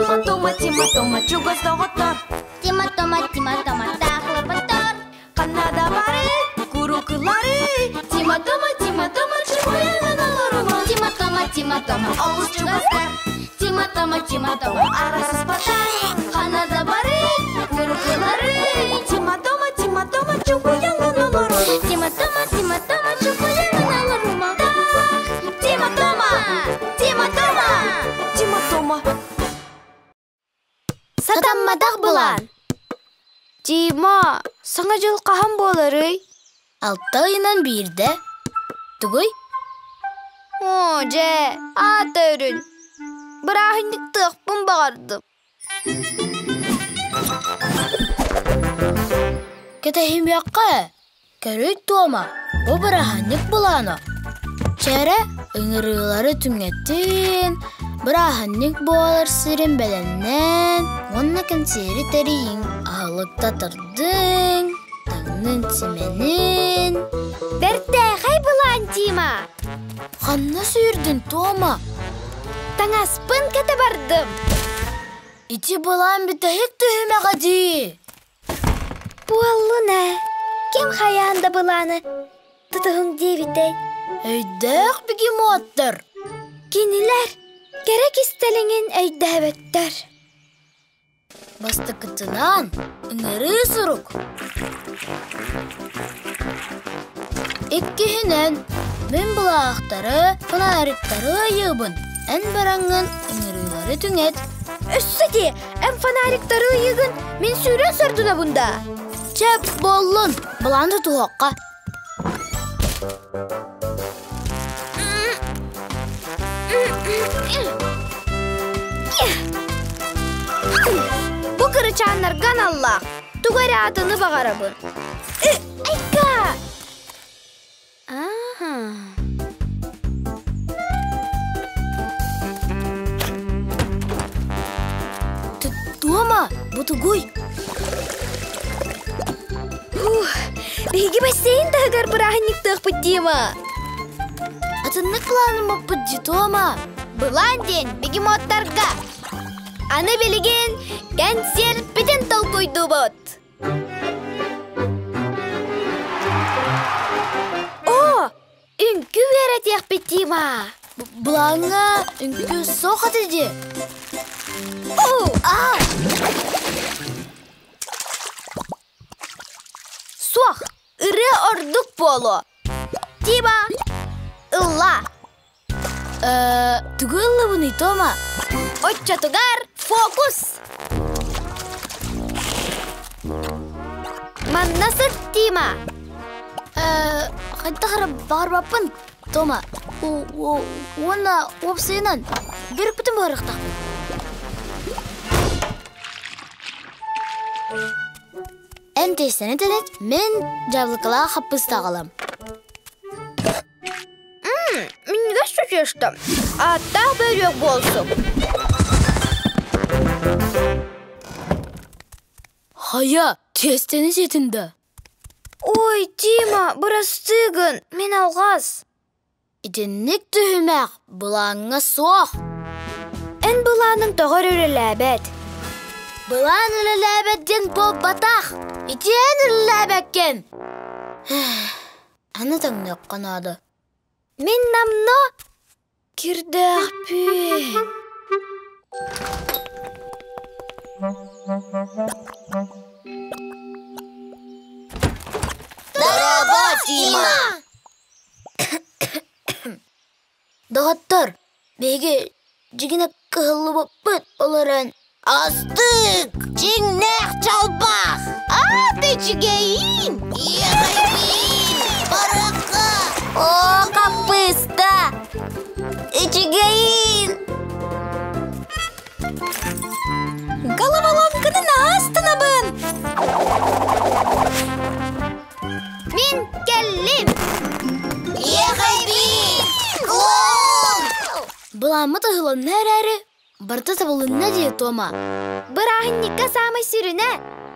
Тима Тома чугас тоғыттар. Тима Тома тақлы бұттар. Қанада бары, күрікілары. Тима Тома чуғаяған алырыма. Тима Тома Ауыз чугастар. Тима Тома Арасыз батар. Қанада бары, күрікілары. Тима Тома чуғаяған алырыма. Тима Тома чуғаяған алырыма. Тима Тома. Сатаммадақ бұлан. Тима, саңа жыл қахан болары? 6 айынан бірді. Түгөй? О, же, ата өрін. Бірағындық тұқпын бағардым. Кетахим яққа. Көрөй тома. О бірағындық бұланы. Чәрі үңірілері түңеттін. Бірағындық болар сірін бәліннен. Онна кәнсері тәрейін. Ағылықта тұрдың. Таңның тіменін. Бәртті, қай бұлан, Тима? Қанна сүйірдің, Тома? Таңаспын кәті бардым. Ити бұлан бітәйік түйіме ғади. Буаллына, кем қаянда бұланы? Тұтығың девітей. Өйдәк бігім оттыр. Кенілер, керек істеліңін өйдәбеттер. Басты күтінан, үңірі сұрық. Еккехінен, мен бұлақтары, фонаріктары айыбын. Ән бараңын үңірілері түңет. Өссіде, әм фонариктары үйігін мен сүйрен сұрдына бұнда. Чәп болын, бұланды туаққа. Бұ кырычанларған Аллах, туғары атыны бағарабын. Айка! Тома, бұ түгөй. Беги бассейн тағығар бірағынник тұқпыт, Тима. Атынны қыланым бұппыдды, Тома. Бұлан ден бегемоттарға. Аны білеген кәнсер бітін тол қойды бұд. О, үнкі верет яқпет, Тима. Бұлаңа үнкі соқат еді. Соқ, үрі ордық болу. Тима, ұлла. Түгілі бұны, Тома. Отчатығар, фокус. Маннасыр, Тима. Қайттақыры бағыр баппын, Тома. Оны опсайынан берік бүтін бағырықтақ. Ән тейсені дедет, мен жабылықыла қаппыста қалам. Менге сөзештім. Аттақ бөрек болсын. Хая, тестені жетінді. Ой, Тима, бұрастығын, мен алғаз. Итіннік түхімәк, бұлаңға соқ. Ән бұланың тоғыр үріләбәт. Бұлан үріләбәттен бұл батақ. Итен үріләбәткен. Аны таңнық қанады. Мен намно кірдіқ пен. Дараба, Тима! Дағаттар, беге жігіне қығылы бұппыт оларын. Астық! Жеңнәқ чалбақ! Аты жігейін! Егейін! Бараққа! О, қапыста! Жігейін! Головоломканың астына бұн! Мен кәлім! Егейін! Клоун! Бұламы тұғылын нәрәрі? Барта табылынна дей, Тома. Бірағынника самы сүріне,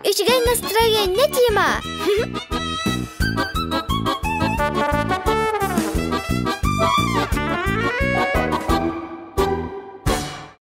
үшігай настроение, Тима.